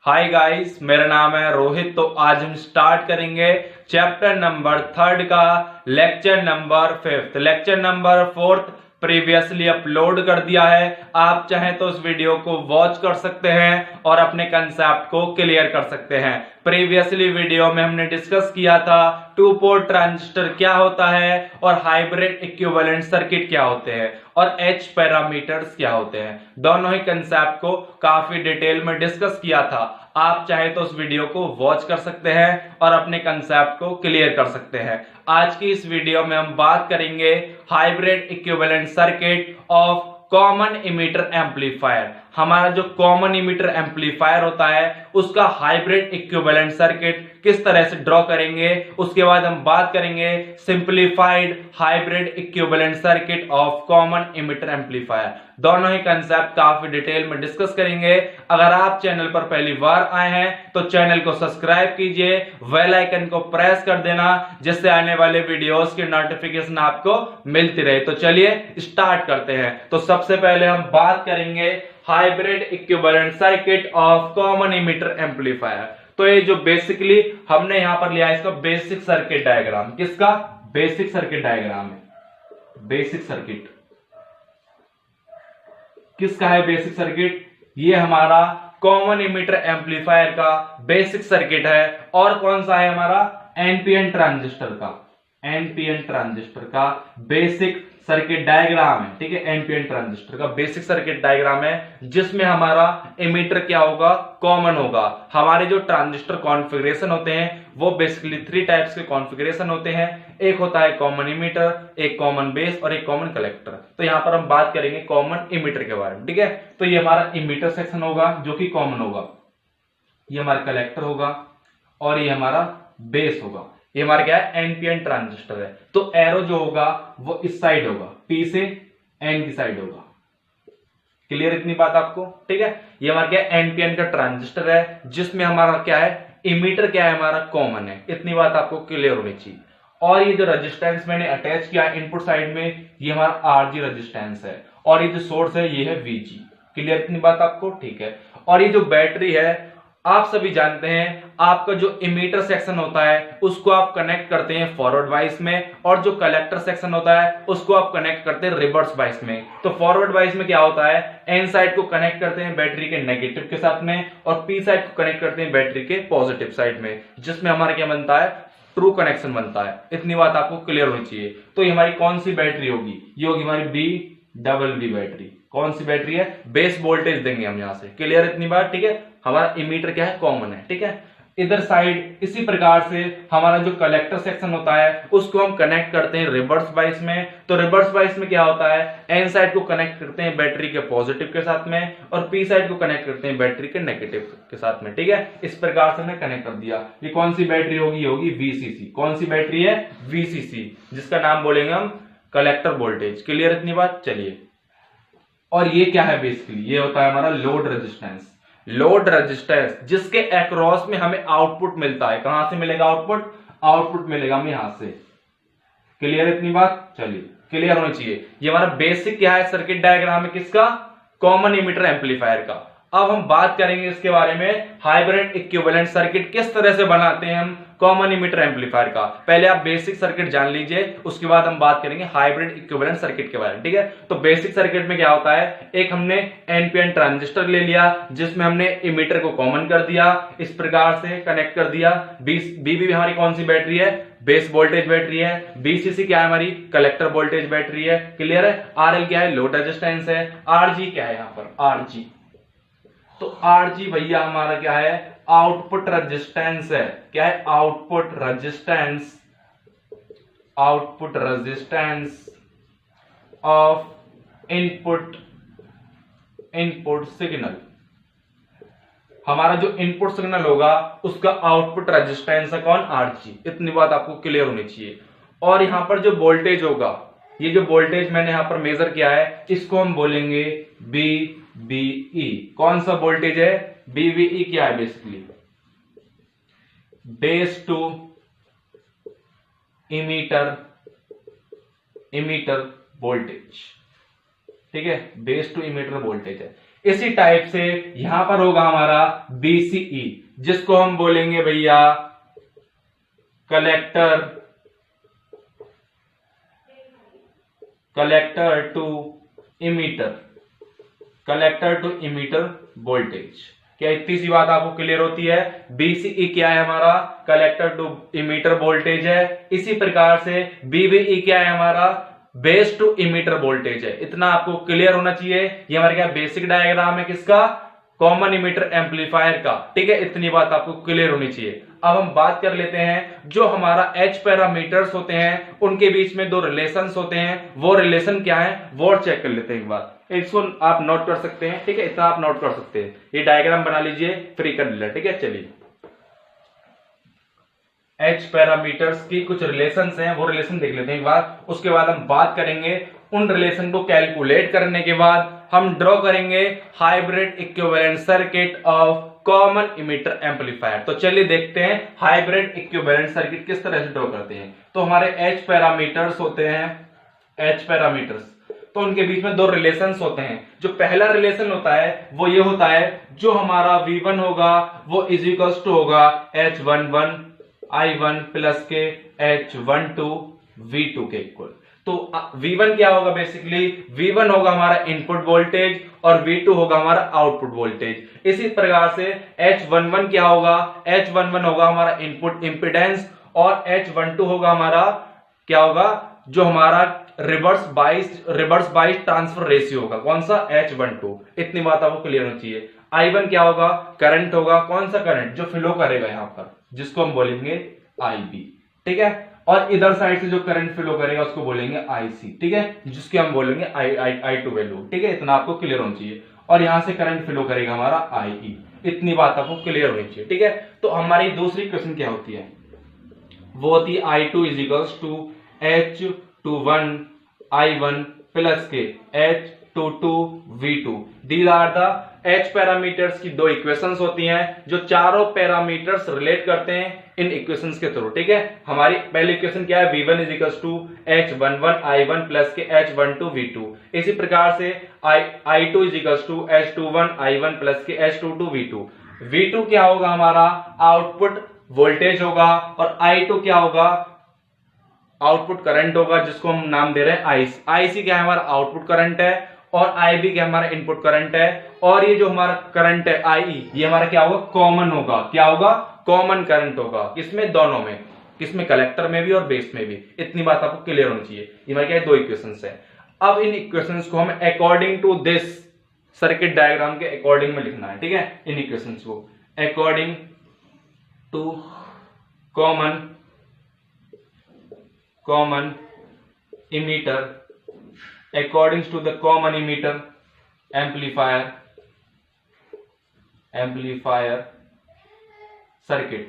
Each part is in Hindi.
हाय गाइस, मेरा नाम है रोहित। तो आज हम स्टार्ट करेंगे चैप्टर नंबर 3 का lecture number 5। Lecture number 4 previously upload कर दिया है। आप चाहें तो उस वीडियो को वॉच कर सकते हैं और अपने कंसेप्ट को क्लियर कर सकते हैं। प्रीवियसली वीडियो में हमने डिस्कस किया था टू पोर्ट ट्रांजिस्टर क्या होता है और हाइब्रिड इक्विवेलेंट सर्किट क्या होते हैं और एच पैरामीटर्स क्या होते हैं। दोनों ही कंसेप्ट को काफी डिटेल में डिस्कस किया था। आप चाहे तो उस वीडियो को वॉच कर सकते हैं और अपने कंसेप्ट को क्लियर कर सकते हैं। आज की इस वीडियो में हम बात करेंगे hybrid equivalent circuit of common emitter amplifier. हमारा जो कॉमन इमीटर एम्पलीफायर होता है उसका हाइब्रिड इक्विवेलेंट सर्किट किस तरह से ड्रॉ करेंगे। उसके बाद हम बात करेंगे simplified hybrid equivalent circuit of common emitter amplifier. दोनों ही कंसेप्ट काफी डिटेल में डिस्कस करेंगे। अगर आप चैनल पर पहली बार आए हैं तो चैनल को सब्सक्राइब कीजिए, बेल आइकन को प्रेस कर देना जिससे आने वाले वीडियोस की नोटिफिकेशन आपको मिलती रहे। तो चलिए स्टार्ट करते हैं। तो सबसे पहले हम बात करेंगे hybrid equivalent circuit of common emitter amplifier. तो ये जो बेसिकली हमने यहां पर लिया है इसका बेसिक सर्किट डायग्राम। किसका बेसिक सर्किट डायग्राम है? बेसिक सर्किट किसका है? बेसिक सर्किट ये हमारा कॉमन इमीटर एम्पलीफायर का बेसिक सर्किट है। और कौन सा है? हमारा एनपीएन ट्रांजिस्टर का, एनपीएन ट्रांजिस्टर का बेसिक सर्किट डायग्राम है। ठीक है, एनपीएन ट्रांजिस्टर का बेसिक सर्किट डायग्राम है जिसमें हमारा इमीटर क्या होगा? कॉमन होगा। हमारे जो ट्रांजिस्टर कॉन्फ़िगरेशन होते हैं वो बेसिकली 3 टाइप्स के कॉन्फ़िगरेशन होते हैं। एक होता है कॉमन इमीटर, एक कॉमन बेस और एक कॉमन कलेक्टर। तो यहां पर हम बात करेंगे कॉमन इमीटर के बारे में। ठीक है, तो ये हमारा इमीटर सेक्शन होगा जो कि कॉमन होगा, ये हमारा कलेक्टर होगा और ये हमारा बेस होगा। ये हमारा क्या है? एनपीएन ट्रांजिस्टर है। तो एरो जो होगा वो इस साइड होगा, पी से एन की साइड होगा। क्लियर इतनी बात आपको? ठीक है, ये हमारा क्या है? एनपीएन का ट्रांजिस्टर है जिसमें हमारा क्या है? इमीटर क्या है? हमारा कॉमन है। इतनी बात आपको क्लियर होनी चाहिए। और ये जो रेजिस्टेंस मैंने अटैच किया इनपुट साइड में ये हमारा आरजी रेजिस्टेंस है और ये जो सोर्स है ये है वीजी। क्लियर इतनी बात आपको? ठीक है। और ये जो बैटरी है आप सभी जानते हैं आपका जो इमीटर सेक्शन होता है उसको आप कनेक्ट करते हैं फॉरवर्ड वाइस में और जो कलेक्टर सेक्शन होता है उसको आप कनेक्ट करते हैं रिवर्स वाइस में। तो फॉरवर्ड वाइस में क्या होता है? एन साइड को कनेक्ट करते हैं बैटरी के नेगेटिव के साथ में और पी साइड को कनेक्ट करते हैं बैटरी के पॉजिटिव साइड में, जिसमें हमारा क्या बनता है? ट्रू कनेक्शन बनता है। इतनी बात आपको क्लियर होनी चाहिए। तो ये हमारी कौन सी बैटरी होगी? ये होगी हमारी बी बैटरी। कौन सी बैटरी है? बेस वोल्टेज देंगे हम यहां से। क्लियर इतनी बात? ठीक है, हमारा इमीटर क्या है? कॉमन है। ठीक है, इधर साइड इसी प्रकार से हमारा जो कलेक्टर सेक्शन होता है उसको हम कनेक्ट करते हैं रिवर्स वाइस में। तो रिवर्स वाइस में क्या होता है? एन साइड को कनेक्ट करते हैं बैटरी के पॉजिटिव के साथ में और पी साइड को कनेक्ट करते हैं बैटरी के नेगेटिव के साथ में। ठीक है, इस प्रकार से हमने कनेक्ट कर दिया। ये कौन सी बैटरी होगी? होगी वीसीसी। कौन सी बैटरी है? वीसीसी, जिसका नाम बोलेंगे हम कलेक्टर वोल्टेज। क्लियर इतनी बात? चलिए, और ये क्या है? बेसिकली ये होता है हमारा लोड रेजिस्टेंस। लोड रेजिस्टेंस जिसके अक्रॉस में हमें आउटपुट मिलता है। कहां से मिलेगा आउटपुट? आउटपुट मिलेगा हमें यहां से। क्लियर इतनी बात? चलिए, क्लियर होनी चाहिए। ये हमारा बेसिक क्या है? सर्किट डायग्राम है किसका? कॉमन इमीटर एम्पलीफायर का। अब हम बात करेंगे इसके बारे में हाइब्रिड इक्विवेलेंट सर्किट किस तरह से बनाते हैं हम कॉमन इमीटर एम्पलीफायर का। पहले आप बेसिक सर्किट जान लीजिए, उसके बाद हम बात करेंगे हाइब्रिड इक्विवेलेंट सर्किट के बारे में। ठीक है, तो बेसिक सर्किट में क्या होता है? एक हमने एनपीएन ट्रांजिस्टर ले लिया जिसमें हमने इमीटर को कॉमन कर दिया, इस प्रकार से कनेक्ट कर दिया। बी हमारी कौन सी बैटरी है? बेस वोल्टेज बैटरी है। बीसीसी क्या है? हमारी कलेक्टर वोल्टेज बैटरी है। क्लियर है? आरएल क्या है? लोड रेजिस्टेंस है। आरजी क्या है? यहां पर आरजी, तो आरजी भैया हमारा क्या है? आउटपुट रेजिस्टेंस है। क्या है? Output resistance, output resistance of input signal. हमारा जो इनपुट सिग्नल होगा उसका आउटपुट रेजिस्टेंस है कौन? आरजी। इतनी बात आपको क्लियर होनी चाहिए। और यहां पर जो वोल्टेज होगा, ये जो वोल्टेज मैंने यहां पर मेजर किया है इसको हम बोलेंगे बीवीई। कौन सा वोल्टेज है? बीवीई क्या है? Basically base to emitter voltage. ठीक है, बेस टू इमीटर वोल्टेज है। इसी टाइप से यहां पर होगा हमारा BCE, जिसको हम बोलेंगे भैया कलेक्टर टू इमीटर वोल्टेज। क्या इतनी सी बात आपको क्लियर होती है? BCE क्या है हमारा? कलेक्टर टू इमीटर वोल्टेज है। इसी प्रकार से BBE क्या है हमारा? बेस टू इमीटर वोल्टेज है। इतना आपको क्लियर होना चाहिए। ये हमारे क्या बेसिक डायग्राम है किसका? कॉमन इमीटर एम्पलीफायर का। ठीक है, इतनी बात आपको क्लियर होनी चाहिए। अब हम बात कर लेते हैं जो हमारा H पैरामीटर्स होते हैं उनके बीच में दो रिलेशंस होते हैं, वो रिलेशन क्या है वो चेक कर लेते हैं एक बार। इसको आप नोट कर सकते हैं। ठीक है, इतना आप नोट कर सकते हैं। ये डायग्राम बना लीजिए, फ्री कर लीजिए। ठीक है, चलिए H पैरामीटर्स की कुछ रिलेशंस हैं, वो रिलेशन देख लेते हैं एक बार। उसके बाद हम बात करेंगे उन रिलेशन को कैलकुलेट करने के बाद हम ड्रॉ करेंगे hybrid equivalent circuit of common emitter amplifier. तो चलिए देखते हैं हाइब्रिड इक्विवेलेंट सर्किट किस तरह से ड्रॉ करते हैं। तो हमारे H पैरामीटर्स होते हैं, H पैरामीटर्स, तो उनके बीच में दो रिलेशंस होते हैं। जो पहला रिलेशन होता है वो ये होता है, जो हमारा V1 होगा वो इज इक्वल्स टू होगा H11 I1 प्लस के H12 V2 के इक्वल। तो V1 क्या होगा? बेसिकली V1 होगा हमारा इनपुट वोल्टेज और V2 होगा हमारा आउटपुट वोल्टेज। इसी प्रकार से H11 क्या होगा? H11 होगा हमारा इनपुट इंपिडेंस और H12 होगा हमारा क्या होगा? जो हमारा रिवर्स बाइस ट्रांसफर रेशियो होगा। कौन सा? H12। इतनी बात आपको क्लियर होनी चाहिए। I1 क्या होगा? करंट होगा। कौन सा करंट? जो फ्लो करेगा यहां पर, जिसको हम बोलेंगे IB। ठीक है, और इधर साइड से जो करंट फ्लो करेगा उसको बोलेंगे IC। ठीक है, जिसके हम बोलेंगे I2 वैल्यू। ठीक है, इतना आपको क्लियर होना चाहिए। और यहां से करंट फ्लो करेगा हमारा IE। इतनी बात आपको क्लियर होनी चाहिए। ठीक है, तो हमारी दूसरी क्वेश्चन क्या होती है? वो होती है I2 is equals to H21 I1 plus के H22 V2। These are the H parameters की दो इक्वेशंस होती हैं जो चारों पैरामीटर्स रिलेट करते हैं इन इक्वेशंस के थ्रू। ठीक है, हमारी पहली इक्वेशन क्या है? V1 is equals to H11 I1 plus के H12 V2। इसी प्रकार से I2 is equals to H21 I1 plus के H22 V2। V2 क्या होगा? हमारा आउटपुट वोल्टेज होगा और I2 क्या होगा? आउटपुट करंट होगा, जिसको हम नाम दे रहे हैं IC। IC क्या है? हमारा आउटपुट करंट है और IB क्या हमारा इनपुट करंट है। और ये जो हमारा करंट है IE, ये हमारा क्या होगा? कॉमन होगा। क्या होगा? कॉमन करंट होगा। किसमें? दोनों में। किसमें? कलेक्टर में भी और बेस में भी। इतनी बात आपको क्लियर होनी चाहिए। ये हमारे क्या है? दो इक्वेशंस है। अब इन इक्वेशंस को हम according to this circuit diagram के अकॉर्डिंग में लिखना है। ठीक है, इन इक्वेशंस को according to common emitter, according to the common emitter amplifier circuit।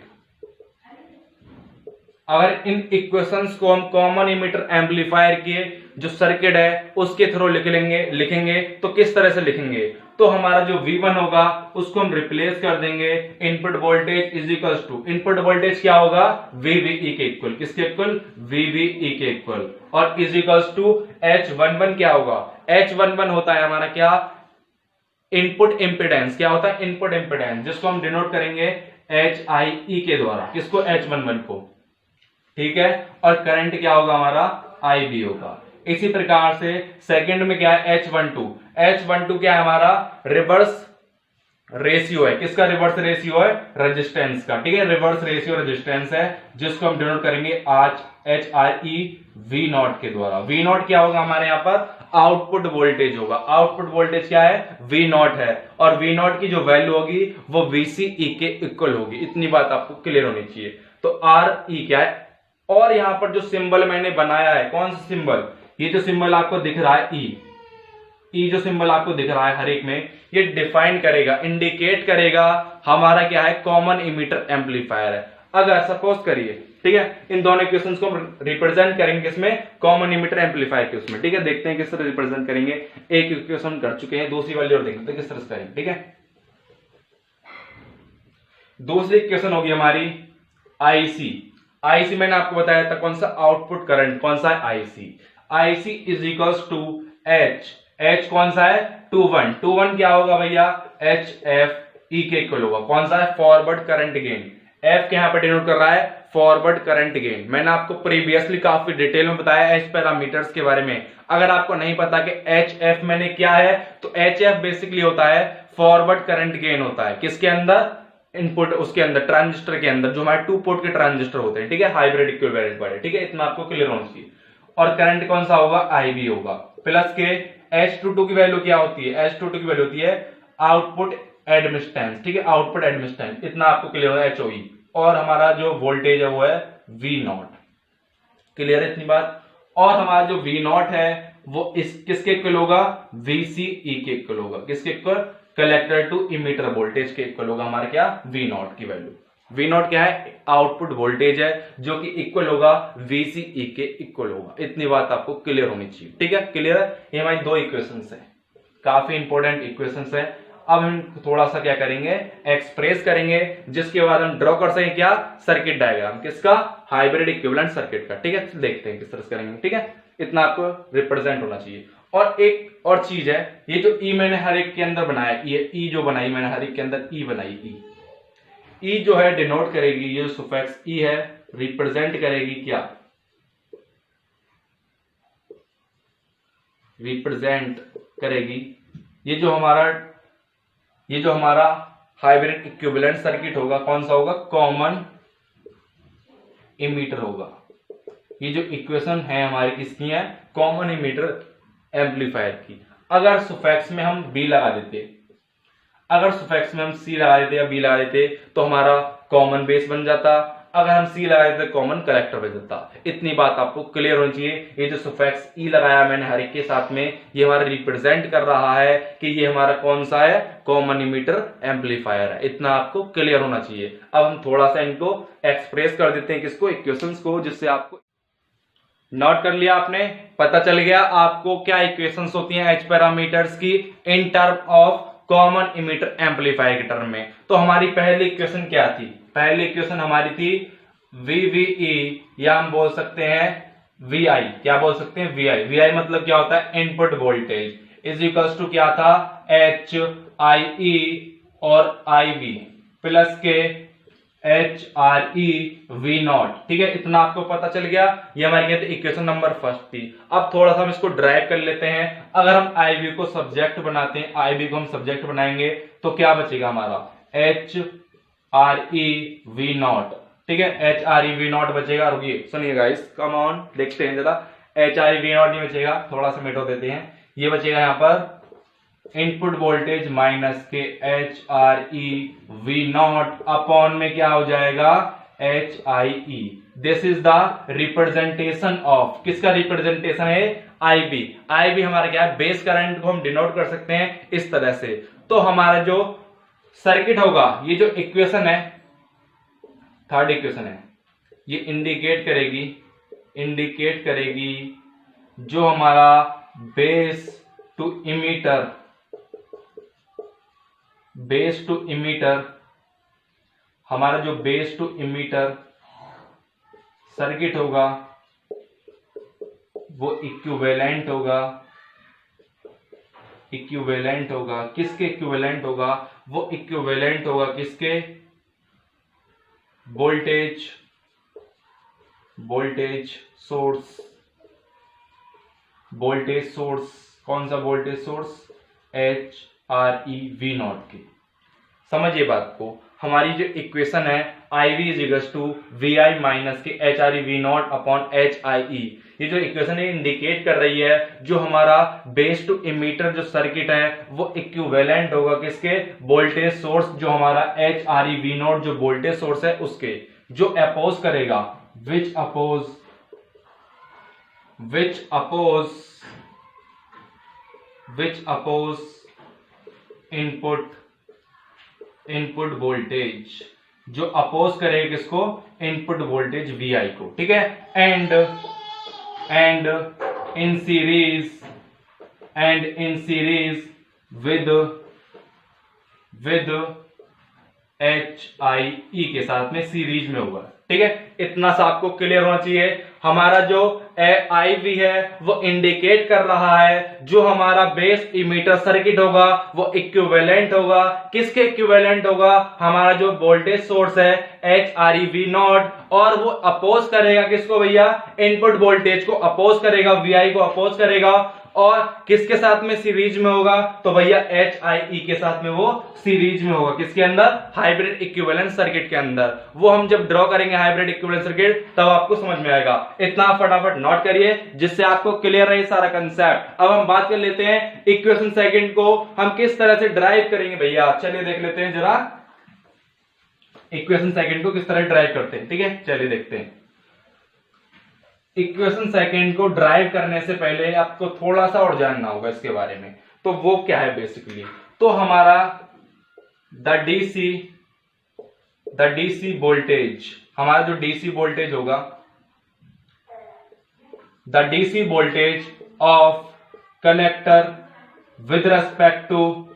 अगर इन इक्वेशंस को हम कॉमन इमीटर एम्पलीफायर के जो सर्किट है उसके थ्रू लिखेंगे तो किस तरह से लिखेंगे? तो हमारा जो V1 होगा उसको हम रिप्लेस कर देंगे input voltage is equals to, input voltage क्या होगा? VBE के इक्वल। किसके इक्वल? VBE के इक्वल। और इज इक्वल्स टू H11 क्या होगा? H11 होता है हमारा क्या? Input impedance. क्या होता है? इनपुट इंपिडेंस, जिसको हम डिनोट करेंगे HIE के द्वारा। किसको? H11 को। ठीक है, और करंट क्या होगा? हमारा IB होगा। इसी प्रकार से सेकंड में क्या है? H12 क्या है? हमारा रिवर्स रेशियो है। किसका रिवर्स रेशियो है? रेजिस्टेंस का। ठीक है, रिवर्स रेशियो रेजिस्टेंस है, जिसको हम डिनोट करेंगे HRE V0 के द्वारा। V0 क्या होगा? हमारे यहां पर आउटपुट वोल्टेज होगा। आउटपुट वोल्टेज क्या है? V0 है, और V0 की जो वैल्यू होगी वो VCE के इक्वल होगी। इतनी बात आपको क्लियर होनी चाहिए। तो RE क्या है? और यहां पर जो सिंबल मैंने बनाया है, कौन सा सिंबल? ये जो सिंबल आपको दिख रहा है ई जो सिंबल आपको दिख रहा है हर एक में, ये डिफाइन करेगा, इंडिकेट करेगा हमारा क्या है? कॉमन इमीटर एम्पलीफायर है। अगर सपोज करिए, ठीक है, इन दोनों इक्वेशंस को हम रिप्रेजेंट करेंगे इसमें कॉमन इमीटर एम्पलीफायर के उसमें। ठीक है, देखते हैं किस तरह रिप्रेजेंट करेंगे। एक इक्वेशन कर चुके हैं, दूसरी वाली और देखते हैं किस तरह से करेंगे। ठीक है, दूसरी इक्वेशन होगी हमारी IC मैंने आपको बताया था कौन सा? Output current. कौन सा है? IC is equals to H कौन सा है? टू वन क्या होगा भैया, एच एफ ई के इक्वल होगा। कौन सा है, फॉरवर्ड करंट गेन। एफ के यहां पर डिनोट कर रहा है फॉरवर्ड करंट गेन। मैंने आपको प्रीवियसली काफी डिटेल में बताया एच पैरामीटर्स के बारे में। अगर आपको नहीं पता कि एच एफ मैंने क्या है, तो एच एफ बेसिकली होता है फॉरवर्ड करंट गेन होता है किसके अंदर, इनपुट उसके अंदर, ट्रांजिस्टर के अंदर, जो हमारे 2 पोर्ट के ट्रांजिस्टर होते हैं, ठीक है, हाइब्रिड इक्विवेलेंट वाले, ठीक है, इतना आपको क्लियर होना चाहिए। और करंट कौन सा होगा, आईबी होगा। प्लस के H22 की वैल्यू क्या होती है, H22 की वैल्यू होती है आउटपुट एडमिटेंस, ठीक है, आउटपुट एडमिटेंस, इतना आपको क्लियर होगा, HOE। और हमारा जो वोल्टेज है वो है V0, क्लियर है इतनी बात। और हमारा जो V0 है वो इस किसके इक्वल होगा, VCE के इक्वल होगा। किसके equal, collector to emitter voltage के इक्वल होगा हमारा क्या, V0 की वैल्यू। V0 क्या है, आउटपुट वोल्टेज है, जो कि इक्वल होगा VCE के इक्वल होगा। इतनी बात आपको क्लियर होनी चाहिए, ठीक है, क्लियर है। ये हमारी 2 इक्वेशंस है, काफी इंपॉर्टेंट इक्वेशंस है। अब हम थोड़ा सा क्या करेंगे, एक्सप्रेस करेंगे, जिसके बाद हम ड्रॉ कर सकें क्या, सर्किट डायग्राम किसका, हाइब्रिड इक्विवेलेंट सर्किट का, ठीक है। देखते हैं किस तरह से करेंगे, ठीक है, इतना आपको रिप्रेजेंट होना चाहिए। और एक और चीज है, ये जो ई मैंने हर एक के अंदर बनाया, ये ई जो बनाई मैंने हर एक के अंदर ई बनाई, ई जो है डिनोट करेगी, ये सुफिक्स ई है रिप्रेजेंट करेगी क्या, रिप्रेजेंट करेगी ये जो हमारा हाइब्रिड इक्विवेलेंट सर्किट होगा, कौन सा होगा, कॉमन इमीटर होगा। ये जो इक्वेशन है हमारी किसकी है, कॉमन इमीटर एम्पलीफायर की। अगर सुफिक्स में हम बी लगा देते, अगर सुफिक्स में हम सी लगा देते या बी लगा देते, तो हमारा कॉमन बेस बन जाता। अगर हम सी लगा देते कॉमन कलेक्टर बन जाता। इतनी बात आपको क्लियर होनी चाहिए। ये जो सुफिक्स ई लगाया मैंने हर एक के साथ में, ये हमारा रिप्रेजेंट कर रहा है कि ये हमारा कौन सा है, कॉमन इमीटर एम्पलीफायर है। इतना आपको क्लियर होना चाहिए। अब हम थोड़ा सा इनको एक्सप्रेस कर देते हैं, किसको, इक्वेशंस को, जिससे आपको नोट कर लिया आपने, पता चल गया आपको क्या इक्वेशंस होती हैं एच पैरामीटर्स की in term of common emitter amplifier के टर्म में। तो हमारी पहली इक्वेशन क्या थी, पहली इक्वेशन हमारी थी VVE, या हम बोल सकते हैं VI, क्या बोल सकते हैं, VI मतलब क्या होता है, input voltage, is equals to क्या था, HIE और IB प्लस के HRE V0, ठीक है, इतना आपको पता चल गया। ये हमारी क्या थी, इक्वेशन नंबर फर्स्ट थी। अब थोड़ा सा हम इसको ड्राइव कर लेते हैं। अगर हम IB को सब्जेक्ट बनाते हैं, IB को हम सब्जेक्ट बनाएंगे तो क्या बचेगा हमारा, HRE V0, ठीक है, HRE V0 बचेगा। रुकिए सुनिए गाइस, कम ऑन, देखते हैं जरा। HRE V0 नहीं बचेगा, थोड़ा सा मिटो देते हैं। ये बचेगा यहाँ पर इनपुट वोल्टेज माइनस के HRE V0 अपॉन में क्या हो जाएगा, HIE। This is the representation of, किसका रिप्रेजेंटेशन है, IB हमारा क्या है, बेस करंट को हम डिनोट कर सकते हैं इस तरह से। तो हमारा जो सर्किट होगा, ये जो इक्वेशन है, थर्ड इक्वेशन है, ये इंडिकेट करेगी जो हमारा बेस टू इमीटर, हमारा जो बेस टू इमीटर सर्किट होगा वो इक्विवेलेंट होगा किसके, इक्विवेलेंट होगा, वो इक्विवेलेंट होगा किसके, वोल्टेज सोर्स, कौन सा वोल्टेज सोर्स, HRE V0 के। समझिए बात को, हमारी जो इक्वेशन है IB is equals to VI minus के HRE V0 अपॉन HIE, ये जो इक्वेशन है इंडिकेट कर रही है जो हमारा बेस टू इमीटर जो सर्किट है वो इक्विवेलेंट होगा किसके, वोल्टेज सोर्स, जो हमारा HRE V0 जो वोल्टेज सोर्स है उसके, जो अपोज करेगा, विच अपोज इनपुट वोल्टेज, जो अपोज करेगा किसको, इनपुट वोल्टेज VI को, ठीक है। And in series with HIE के साथ में सीरीज में होगा, ठीक है, इतना सा आपको क्लियर होना चाहिए। हमारा जो आई वी है वो इंडिकेट कर रहा है जो हमारा बेस इमीटर सर्किट होगा वो इक्विवेलेंट होगा। किसके इक्विवेलेंट होगा? हमारा जो वोल्टेज सोर्स है H R E V not, और वो अपोज करेगा किसको भैया? इनपुट वोल्टेज को अपोज करेगा, वी आई को अपोज करेगा। और किसके साथ में सीरीज में होगा? तो भैया एच आई ई के साथ में वो सीरीज में होगा। किसके अंदर? हाइब्रिड इक्विवेलेंट सर्किट के अंदर। वो हम जब ड्रॉ करेंगे हाइब्रिड इक्विवेलेंट सर्किट तब आपको समझ में आएगा। इतना फटाफट नोट करिए जिससे आपको क्लियर रहे सारा कंसेप्ट। अब हम बात कर लेते हैं इक्वेशन सेकंड को हम किस तरह से ड्राइव करेंगे भैया। चलिए देख लेते हैं जरा इक्वेशन सेकंड को किस तरह ड्राइव करते हैं। ठीक है, चलिए देखते हैं। इक्वेशन सेकंड को ड्राइव करने से पहले आपको थोड़ा सा और जानना होगा इसके बारे में। तो वो क्या है बेसिकली? तो हमारा द डीसी वोल्टेज, हमारा जो डीसी वोल्टेज होगा, the DC voltage of collector with respect to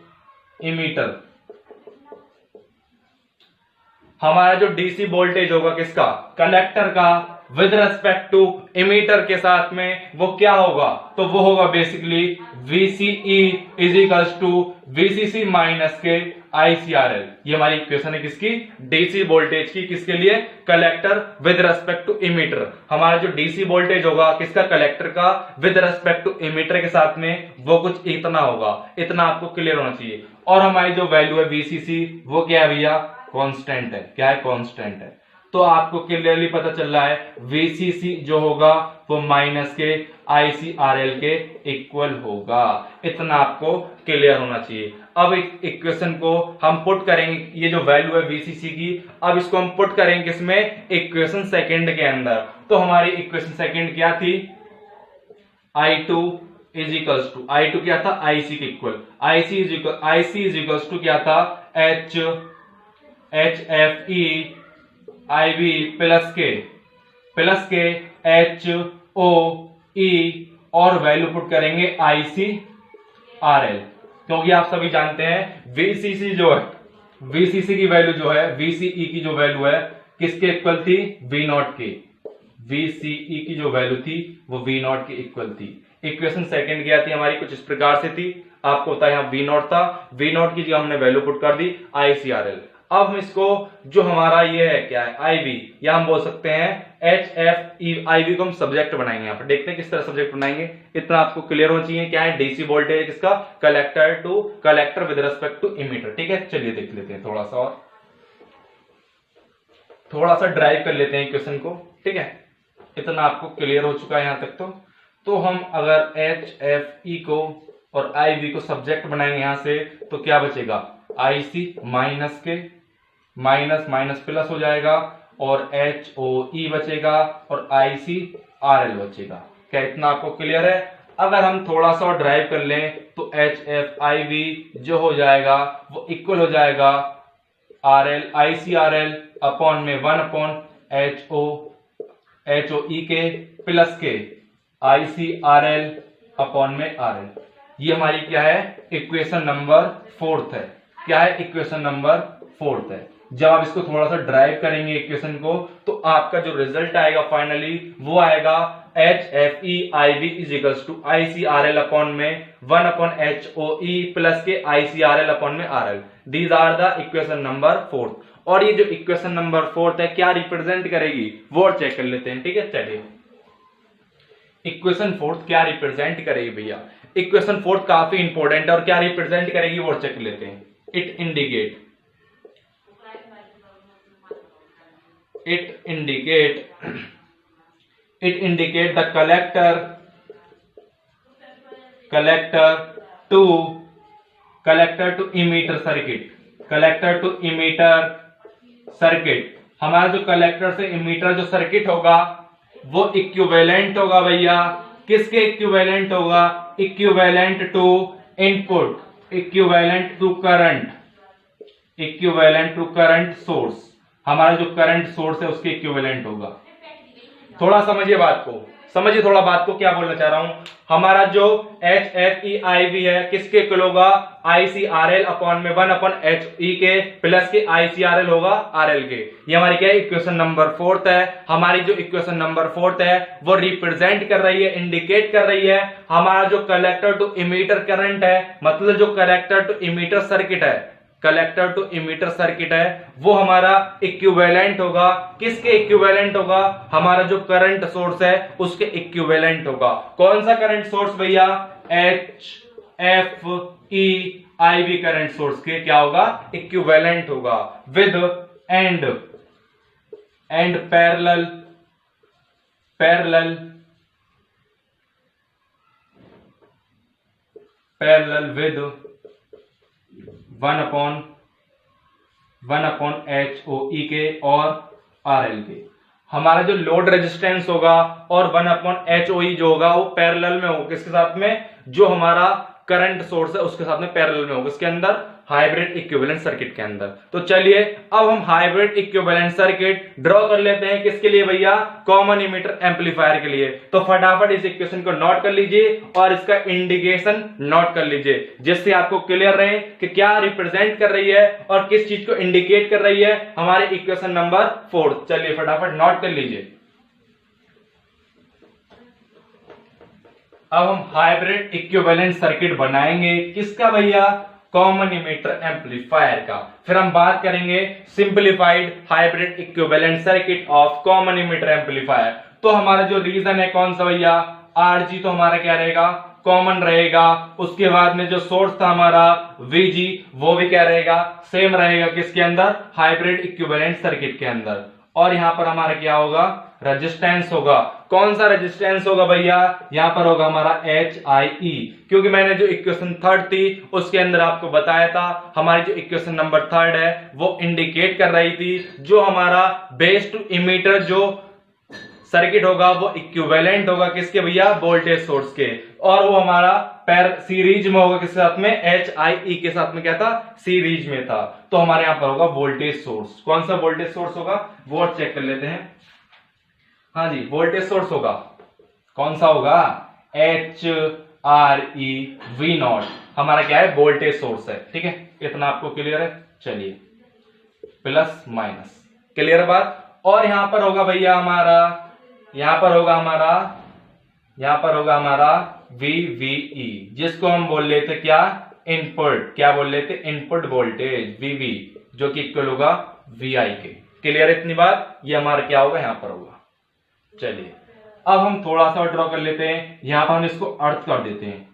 emitter. हमारा जो डीसी वोल्टेज होगा किसका? कलेक्टर का, विद रेस्पेक्ट टू इमीटर के साथ में वो क्या होगा? तो वो होगा basically VCE is equals to VCC minus के ICRL। ये हमारी इक्वेशन है किसकी? डीसी वोल्टेज की। किसके लिए? Collector with respect to emitter. हमारा जो डीसी वोल्टेज होगा किसका? कलेक्टर का, विद रेस्पेक्ट टू इमीटर के साथ में वो कुछ इतना होगा। इतना आपको क्लियर होना चाहिए। और हमारी जो वैल्यू है VCC वो क्या है भैया? कांस्टेंट है। क्या है? कांस्टेंट है। तो आपको क्लियरली पता चल रहा है VCC जो होगा वो माइनस के ICRL के इक्वल होगा। इतना आपको क्लियर होना चाहिए। अब इक्वेशन को हम पुट करेंगे, ये जो वैल्यू है VCC की, अब इसको हम पुट करेंगे किसमें? इक्वेशन सेकंड के अंदर। तो हमारी इक्वेशन सेकंड क्या थी? I2 is equals to, I2 क्या था? IC के equal. IC is equals to क्या था? HFE IV प्लस के HOE और वैल्यू पुट करेंगे ICRL। क्योंकि आप सभी जानते हैं VCC जो है, VCC की वैल्यू जो है, VCE की जो वैल्यू है किसके इक्वल थी? V0 के। VCE की जो वैल्यू थी वो V0 के इक्वल थी। इक्वेशन सेकंड क्या थी हमारी? कुछ इस प्रकार से थी। आपको पता है यहाँ V0 था, V0 की जगह हमने वैल्यू पुट कर दी ICRL। अब हम इसको जो हमारा ये है क्या है? IV, या हम बोल सकते हैं HFE। IV को हम सब्जेक्ट बनाएंगे। यहाँ पर देखते हैं किस तरह सब्जेक्ट बनाएंगे। इतना आपको क्लियर होना चाहिए। क्या है? डीसी वोल्टेज किसका? Collector with respect to emitter. ठीक है, चलिए देख लेते हैं थोड़ा सा और, थोड़ा सा ड्राइव कर लेते हैं क्वेश्चन को। ठीक है, इतना आपको क्लियर हो चुका है यहां तक। तो हम अगर HFE को और IV को सब्जेक्ट बनाएंगे यहां से तो क्या बचेगा? IC माइनस के, माइनस प्लस हो जाएगा, और HOE बचेगा और ICRL बचेगा। क्या इतना आपको क्लियर है? अगर हम थोड़ा सा और ड्राइव कर लें तो HFIV जो हो जाएगा वो इक्वल हो जाएगा ICRL अपॉन में 1 अपॉन HOE के प्लस के ICRL अपॉन में RL। ये हमारी क्या है? इक्वेशन नंबर 4 है। क्या है? इक्वेशन नंबर 4 है। जब आप इसको थोड़ा सा ड्राइव करेंगे इक्वेशन को तो आपका जो रिजल्ट आएगा फाइनली वो आएगा HFEIV is equals to ICRL upon में 1 अपॉन HOE प्लस के ICRL अपॉन में RL। These are the equation number 4। और ये जो इक्वेशन नंबर 4 है क्या रिप्रेजेंट करेगी वो और चेक कर लेते हैं। ठीक है, चलिए इक्वेशन 4 क्या रिप्रेजेंट करेगी भैया? इक्वेशन 4 काफी इंपॉर्टेंट है और क्या रिप्रेजेंट करेगी वो चेक लेते हैं। It indicate the collector to emitter circuit। हमारा जो कलेक्टर से इमीटर जो सर्किट होगा वो इक्विवेलेंट होगा भैया। किसके इक्विवेलेंट होगा? Equivalent to input, equivalent to current source. हमारा जो करंट सोर्स है उसके इक्विवेलेंट होगा। थोड़ा समझिए बात को। समझिए थोड़ा बात को, क्या बोलना चाह रहा हूं। हमारा जो HFEIV है किसके इक्वल होगा, ICRL अपॉन में 1 अपॉन HE के प्लस के ICRL होगा RL के। ये हमारी क्या है, इक्वेशन नंबर 4 है। हमारी जो इक्वेशन नंबर 4 है वो रिप्रेजेंट कर रही है, इंडिकेट कर रही है हमारा जो कलेक्टर टू इमीटर करंट है, मतलब जो कलेक्टर टू इमीटर सर्किट है, कलेक्टर टू इमीटर सर्किट है वो हमारा इक्विवेलेंट होगा। किसके इक्विवेलेंट होगा, हमारा जो करंट सोर्स है उसके इक्विवेलेंट होगा। कौन सा करंट सोर्स भैया, HFEIV करंट सोर्स के क्या होगा, इक्विवेलेंट होगा। With and parallel with 1 upon HOE के और RL के। हमारा जो लोड रेजिस्टेंस होगा और 1 अपॉन HOE जो होगा वो पैरेलल में होगा, किसके साथ में, जो हमारा करंट सोर्स है उसके साथ में पैरेलल में होगा, इसके अंदर हाइब्रिड इक्विवेलेंट सर्किट के अंदर। तो चलिए अब हम हाइब्रिड इक्विवेलेंट सर्किट ड्रॉ कर लेते हैं, किसके लिए भैया, कॉमन इमीटर एम्पलीफायर के लिए। तो फटाफट इस इक्वेशन को नोट कर लीजिए और इसका इंडिकेशन नोट कर लीजिए, जिससे आपको क्लियर रहे कि क्या रिप्रेजेंट कर रही है और किस चीज को इंडिकेट कर रही है हमारे इक्वेशन नंबर 4। चलिए फटाफट नोट कर लीजिए। अब हम हाइब्रिड इक्विवेलेंट सर्किट बनाएंगे, किसका भैया, कॉमन इमीटर एम्पलीफायर का। फिर हम बात करेंगे simplified hybrid equivalent circuit of common emitter amplifier. तो हमारा जो रीजन है कौन सा भैया, RG तो हमारा क्या रहेगा, कॉमन रहेगा। उसके बाद में जो सोर्स था हमारा VG वो भी क्या रहेगा, सेम रहेगा, किसके अंदर, हाइब्रिड इक्विवेलेंट सर्किट के अंदर। और यहां पर हमारा क्या होगा, रेजिस्टेंस होगा। कौन सा रेजिस्टेंस होगा भैया, यहां पर होगा हमारा HIE, क्योंकि मैंने जो इक्वेशन 3 थी उसके अंदर आपको बताया था हमारी जो इक्वेशन नंबर 3 है वो इंडिकेट कर रही थी जो हमारा बेस टू इमीटर जो सर्किट होगा वो इक्विवेलेंट होगा, किसके भैया, वोल्टेज सोर्स के। और वो हमारा सीरीज में होगा, किसके साथ में, HIE के साथ में क्या था, सीरीज में था। तो हमारे यहां पर होगा वोल्टेज सोर्स। कौन सा वोल्टेज सोर्स होगा वो चेक कर लेते हैं। हाँ जी, वोल्टेज सोर्स होगा, कौन सा होगा, HREV0 हमारा क्या है, वोल्टेज सोर्स है। ठीक है, इतना आपको क्लियर है। चलिए प्लस माइनस, क्लियर बात। और यहां पर होगा भैया हमारा, यहां पर होगा हमारा VVE, जिसको हम बोल लेते क्या, इनपुट, क्या बोल लेते, इनपुट वोल्टेज VV, जो कि इक्वल होगा VI के। क्लियर इतनी बात। ये हमारा क्या होगा, यहां पर होगा। चलिए अब हम थोड़ा सा ड्रॉ कर लेते हैं, यहां पर हम इसको अर्थ कर देते हैं।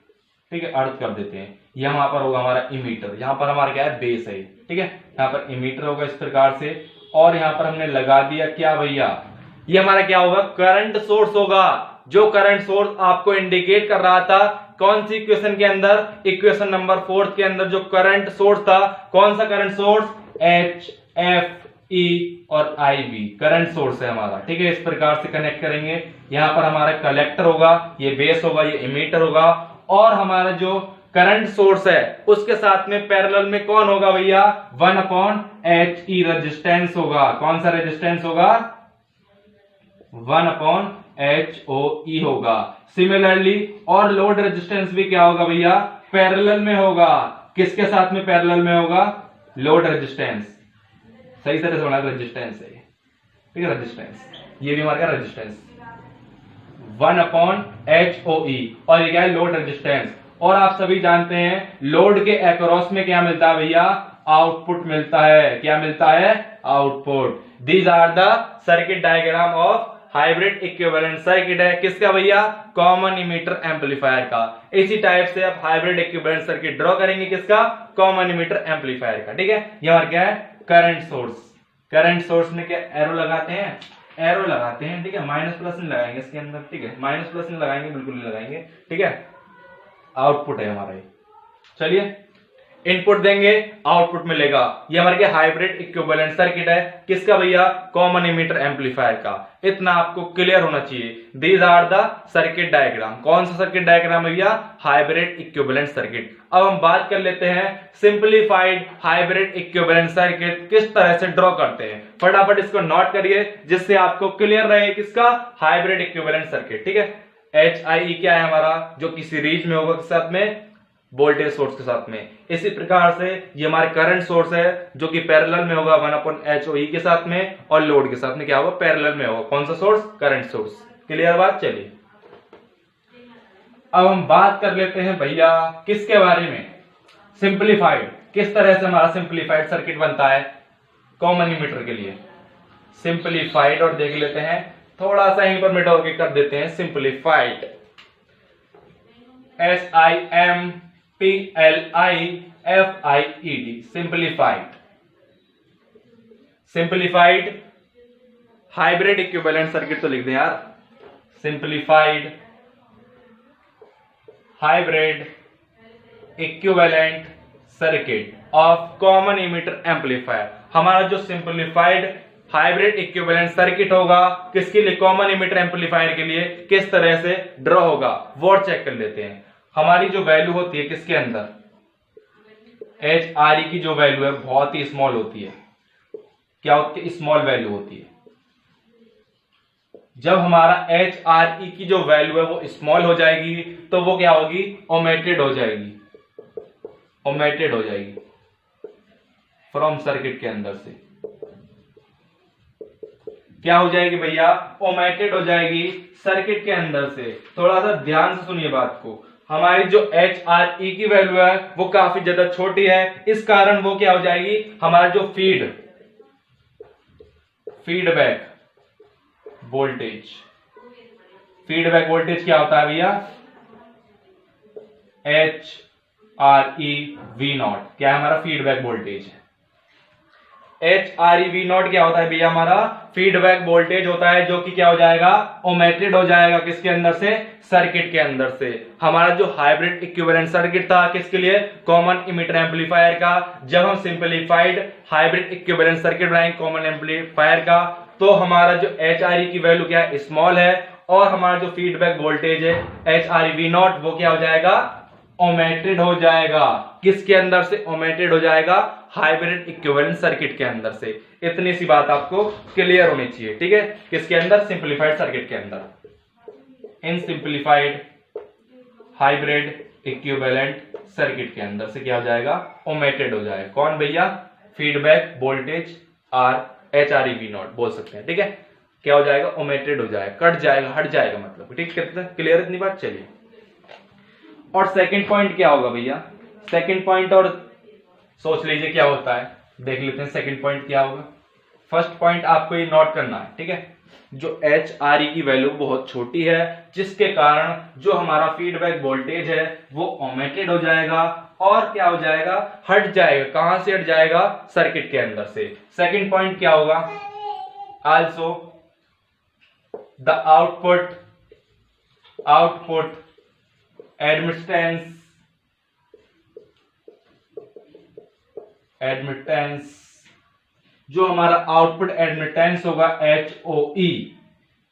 ठीक है, अर्थ कर देते हैं। यहां पर होगा हमारा इमीटर, यहां पर हमारा क्या है, बेस है। ठीक है, यहां पर इमीटर होगा इस प्रकार से। और यहां पर हमने लगा दिया क्या भैया, ये हमारा क्या होगा, करंट सोर्स होगा, जो करंट सोर्स आपको इंडिकेट कर रहा था कौन सी इक्वेशन के अंदर, इक्वेशन नंबर 4 के अंदर जो करंट सोर्स था, कौन सा करंट सोर्स, HFE और IV करंट सोर्स है हमारा। ठीक है, इस प्रकार से कनेक्ट करेंगे। यहां पर हमारा कलेक्टर होगा, ये बेस होगा, ये इमीटर होगा। और हमारा जो करंट सोर्स है उसके साथ में पैरेलल में कौन होगा भैया, 1 अपॉन HE रेजिस्टेंस होगा। कौन सा रेजिस्टेंस होगा, 1 अपॉन HOE होगा। सिमिलरली और लोड रेजिस्टेंस भी क्या होगा भैया, पैरेलल में होगा। किसके साथ में पैरेलल में होगा, लोड रेजिस्टेंस। सही तरह से होना, रेजिस्टेंस है, ठीक है, रेजिस्टेंस, ये भी हमारा रेजिस्टेंस 1 अपॉन HOE। और ये क्या है, लोड रेजिस्टेंस। और आप सभी जानते हैं लोड के अक्रॉस में क्या मिलता है भैया, आउटपुट मिलता है। क्या मिलता है, output. These are the circuit diagram of hybrid equivalent circuit है, किसका भैया, कॉमन इमीटर एम्पलीफायर का। इसी टाइप से आप हाइब्रिड इक्विवेलेंट सर्किट ड्रॉ करेंगे, किसका, कॉमन इमीटर एम्पलीफायर का। ठीक है, ये हमारा क्या है, करंट सोर्स। करंट सोर्स में क्या एरो लगाते हैं, एरो लगाते हैं। ठीक है, माइनस प्लस नहीं लगाएंगे इसके अंदर। ठीक है, माइनस प्लस नहीं लगाएंगे, बिल्कुल नहीं लगाएंगे। ठीक है, आउटपुट है हमारा ये। चलिए इनपुट देंगे आउटपुट मिलेगा। ये हमारे क्या हाइब्रिड इक्विवेलेंट सर्किट है, किसका भैया, कॉमन इमीटर एम्पलीफायर का। इतना आपको क्लियर होना चाहिए। These are the circuit diagram. कौन सा सर्किट डायग्राम भैया, हाइब्रिड इक्विवेलेंट सर्किट। अब हम बात कर लेते हैं सिंपलीफाइड हाइब्रिड इक्विवेलेंट सर्किट किस तरह से ड्रॉ करते हैं। फटाफट इसको नोट करिए जिससे आपको क्लियर रहे किसका, हाइब्रिड इक्विवेलेंट सर्किट। ठीक है, HIE क्या है हमारा, जो कि सीरीज में होगा किस साथ में, वोल्टेज सोर्स के साथ में। इसी प्रकार से ये हमारे करंट सोर्स है जो कि पैरेलल में होगा 1/HOE के साथ में, और लोड के साथ में क्या होगा, पैरेलल में होगा। कौन सा सोर्स, करंट सोर्स। क्लियर बात। चलिए अब हम बात कर लेते हैं भैया किसके बारे में, सिंपलीफाइड। किस तरह से हमारा सिंपलीफाइड सर्किट बनता है कॉमन इमीटर के लिए, सिंपलीफाइड। और देख लेते हैं, थोड़ा सा यहीं पर मिटा के कर देते हैं simplified, SIMPLIFIED, simplified. Simplified hybrid equivalent circuit तो लिख दें यार, simplified hybrid equivalent circuit of common emitter amplifier. हमारा जो सिंपलीफाइड हाइब्रिड इक्विवेलेंट सर्किट होगा किसके लिए, कॉमन इमीटर एम्पलीफायर के लिए, किस तरह से ड्रॉ होगा वो चेक कर लेते हैं। हमारी जो वैल्यू होती है किसके अंदर, HRE की जो वैल्यू है बहुत ही स्मॉल होती है। क्या होती है, स्मॉल वैल्यू होती है। जब हमारा HRE की जो वैल्यू है वो स्मॉल हो जाएगी तो वो क्या होगी, ओमेटेड हो जाएगी, ओमेटेड हो जाएगी फ्रॉम सर्किट के अंदर से। क्या हो जाएगी भैया, ओमेटेड हो जाएगी सर्किट के अंदर से। थोड़ा सा ध्यान से सुनिए बात को। हमारी जो HRE की वैल्यू है वो काफी ज्यादा छोटी है, इस कारण वो क्या हो जाएगी, हमारा जो फीडबैक वोल्टेज, फीडबैक वोल्टेज क्या होता है भैया, HRE V0। क्या है हमारा फीडबैक वोल्टेज, HRE V0 क्या होता है भैया, हमारा फीडबैक वोल्टेज होता है, जो कि क्या हो जाएगा, ओमेटेड हो जाएगा किसके अंदर से, सर्किट के अंदर से। हमारा जो हाइब्रिड इक्विवेलेंट सर्किट था किसके लिए, कॉमन इमीटर एम्पलीफायर का। जब हम सिंपलीफाइड हाइब्रिड इक्विवेलेंट सर्किट बनाएंगे कॉमन एम्पलीफायर का, तो हमारा जो HRE की वैल्यू क्या है, स्मॉल है, और हमारा जो फीडबैक वोल्टेज है HRE V0 वो क्या हो जाएगा, ओमेटेड हो जाएगा। किसके अंदर से ओमेटेड हो जाएगा, हाइब्रिड इक्विवेलेंट सर्किट के अंदर से। इतनी सी बात आपको क्लियर होनी चाहिए। ठीक है, किसके अंदर, सिंपलीफाइड सर्किट के अंदर। इन सिंपलीफाइड हाइब्रिड इक्विवेलेंट सर्किट के अंदर से क्या हो जाएगा, ओमेटेड हो जाएगा। कौन भैया, feedback voltage are HRE V0 बोल सकते हैं। ठीक है, क्या हो जाएगा, ओमेटेड हो जाएगा, कट जाएगा, हट जाएगा मतलब। ठीक है, क्लियर इतनी बात। चलिए, और सेकंड पॉइंट क्या होगा भैया, सेकंड पॉइंट और सोच लीजिए क्या होता है, देख लेते हैं सेकंड पॉइंट क्या होगा। फर्स्ट पॉइंट आपको ये नोट करना है। ठीक है, जो HRE की वैल्यू बहुत छोटी है, जिसके कारण जो हमारा फीडबैक वोल्टेज है वो ओमेटेड हो जाएगा, और क्या हो जाएगा, हट जाएगा। कहां से हट जाएगा, सर्किट के अंदर से। सेकंड पॉइंट क्या होगा, आल्सो द आउटपुट एडमिटेंस, जो हमारा आउटपुट एडमिटेंस होगा HOE,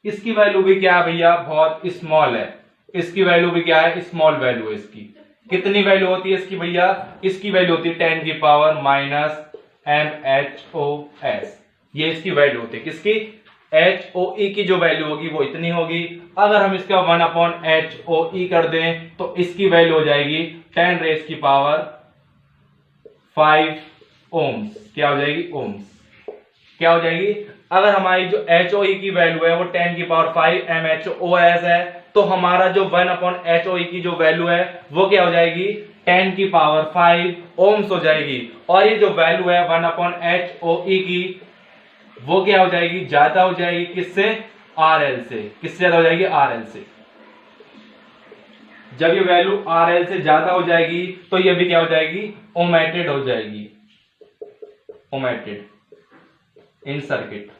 इसकी वैल्यू भी क्या है भैया, बहुत स्मॉल है। इसकी वैल्यू भी क्या है, स्मॉल वैल्यू है इसकी। कितनी वैल्यू होती है इसकी भैया, इसकी वैल्यू होती है 10 की पावर -MHOS। ये इसकी वैल्यू होती है, किसकी, HOE की जो वैल्यू होगी वो इतनी होगी। अगर हम इसका 1/HOE कर दें तो इसकी वैल्यू हो जाएगी 10 रेज़ की पावर 5 ओम्स। क्या हो जाएगी, ओम्स। क्या हो जाएगी, अगर हमारी जो HOE की वैल्यू है वो 10 की पावर 5 MHOS है, तो हमारा जो 1/HOE की जो वैल्यू है वो क्या हो जाएगी, 10 की पावर 5 ओम्स हो जाएगी। और ये जो वैल्यू है 1/HOE की वो क्या हो जाएगी, ज्यादा हो जाएगी, किससे, RL से। किससे ज्यादा हो जाएगी, RL से। जब ये वैल्यू RL से ज्यादा हो जाएगी तो ये भी क्या हो जाएगी, ओमेटेड हो जाएगी, ओमेटेड इन सर्किट।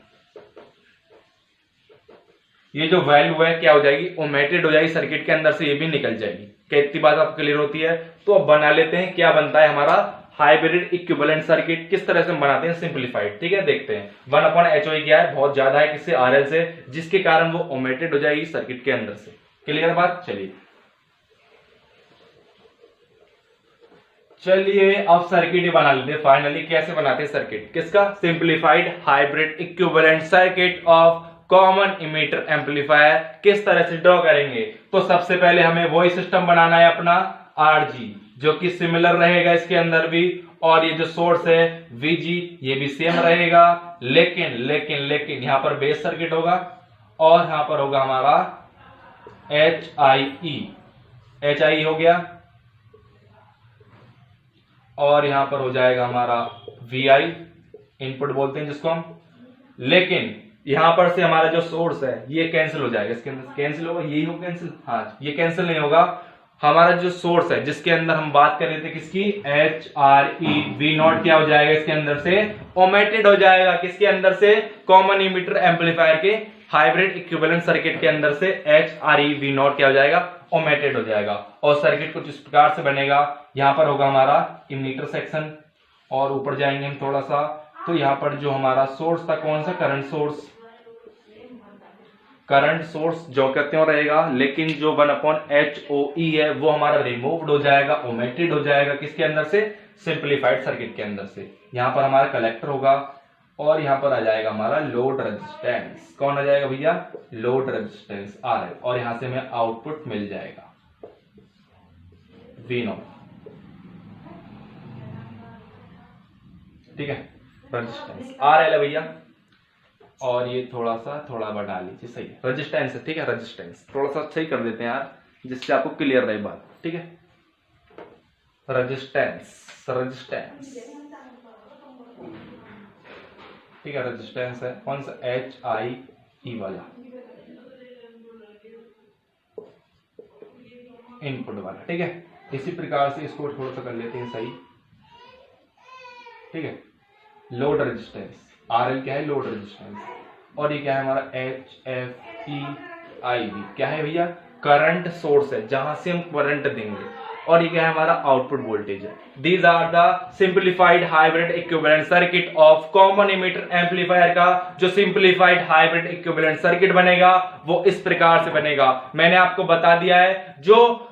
ये जो वैल्यू है क्या हो जाएगी, ओमेटेड हो जाएगी सर्किट के अंदर से, ये भी निकल जाएगी। क्या इतनी बात आपको क्लियर होती है। तो अब बना लेते हैं, क्या बनता है हमारा हाइब्रिड इक्विवेलेंट सर्किट किस तरह से हम बनाते हैं सिंप्लीफाइड। ठीक है, देखते हैं 1/HOE क्या है, बहुत ज्यादा है किससे, RL से, जिसके कारण वो ओमिटेड हो जाएगी सर्किट के अंदर से। क्लियर बात। चलिए अब सर्किट ही बना लेते हैं फाइनली। कैसे बनाते हैं सर्किट किसका, simplified hybrid equivalent circuit of common emitter amplifier किस तरह से ड्रॉ करेंगे। तो सबसे पहले हमें वही सिस्टम बनाना है अपना RG, जो कि सिमिलर रहेगा इसके अंदर भी, और ये जो सोर्स है VG ये भी सेम रहेगा, लेकिन लेकिन लेकिन यहां पर बेस सर्किट होगा और यहां पर होगा हमारा HIE हो गया, और यहां पर हो जाएगा हमारा VI इनपुट बोलते हैं जिसको हम। लेकिन यहां पर से हमारा जो सोर्स है ये कैंसिल हो जाएगा, इसके अंदर कैंसिल होगा, यही होगा कैंसिल, हाँ ये कैंसिल नहीं होगा। हमारा जो सोर्स है जिसके अंदर हम बात कर रहे थे किसकी, HRE V0 क्या हो जाएगा इसके अंदर से ओमिटेड हो जाएगा, किसके अंदर से, कॉमन इमीटर एम्पलीफायर के हाइब्रिड इक्विवेलेंट सर्किट के अंदर से HRE V0 क्या हो जाएगा, ओमिटेड हो जाएगा। और सर्किट कुछ इस प्रकार से बनेगा, यहां पर होगा हमारा इमीटर सेक्शन, और ऊपर जाएंगे हम थोड़ा सा, तो यहां पर जो हमारा सोर्स था कौन सा, करंट सोर्स जो कहते हो रहेगा, लेकिन जो 1/HOE है वो हमारा रिमूव्ड हो जाएगा, ओमिटेड हो जाएगा, किसके अंदर से, सिंप्लीफाइड सर्किट के अंदर से। यहां पर हमारा कलेक्टर होगा, और यहां पर आ जाएगा हमारा लोड रेजिस्टेंस, कौन आ जाएगा भैया, लोड रेजिस्टेंस RL, और यहां से हमें आउटपुट मिल जाएगा V0। ठीक है, रेजिस्टेंस RL है भैया, और ये थोड़ा बढ़ा लीजिए, सही है, रेजिस्टेंस है। ठीक है, रेजिस्टेंस थोड़ा सा सही कर देते हैं यार, जिससे आपको क्लियर रहे बात। ठीक है, रेजिस्टेंस ठीक है, रेजिस्टेंस है कौन सा, HIE वाला इनपुट वाला। ठीक है, इसी प्रकार से इसको थोड़ा सा कर लेते हैं सही। ठीक है, लोड रेजिस्टेंस RL क्या है, लोड रेजिस्टेंस, और ये क्या है हमारा HFEIV क्या है भैया, करंट सोर्स है जहां से हम करंट देंगे, और ये क्या है हमारा आउटपुट वोल्टेज है। These are the simplified hybrid equivalent circuit of common emitter amplifier का जो सिंप्लीफाइड हाइब्रिड इक्विवेलेंट सर्किट बनेगा वो इस प्रकार से बनेगा। मैंने आपको बता दिया है जो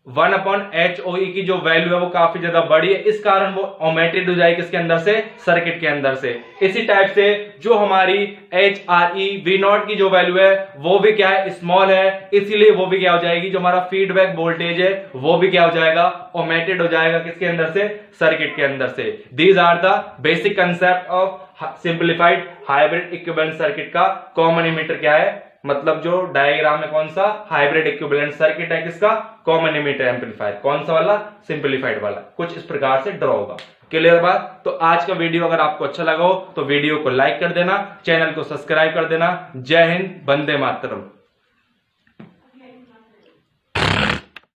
1/HOE की जो वैल्यू है वो काफी ज्यादा बड़ी है, इस कारण वो ओमिटेड हो जाएगी किसके अंदर से, सर्किट के अंदर से। इसी टाइप से जो हमारी HRE V0 की जो वैल्यू है वो भी क्या है, स्मॉल है, इसीलिए वो भी क्या हो जाएगी, जो हमारा फीडबैक वोल्टेज है वो भी क्या हो जाएगा, ओमिटेड हो जाएगा, किसके अंदर से, सर्किट के अंदर से। These are the basic concept of simplified hybrid equivalent circuit का कॉमन इमीटर क्या है, मतलब जो डायग्राम में कौन सा, हाइब्रिड इक्विवेलेंट सर्किट है किसका, कॉमन इमीटर एम्पलीफायर, कौन सा वाला, सिंप्लीफाइड वाला, कुछ इस प्रकार से ड्रॉ होगा। क्लियर बात। तो आज का वीडियो अगर आपको अच्छा लगा हो तो वीडियो को लाइक कर देना, चैनल को सब्सक्राइब कर देना। जय हिंद, वंदे मातरम।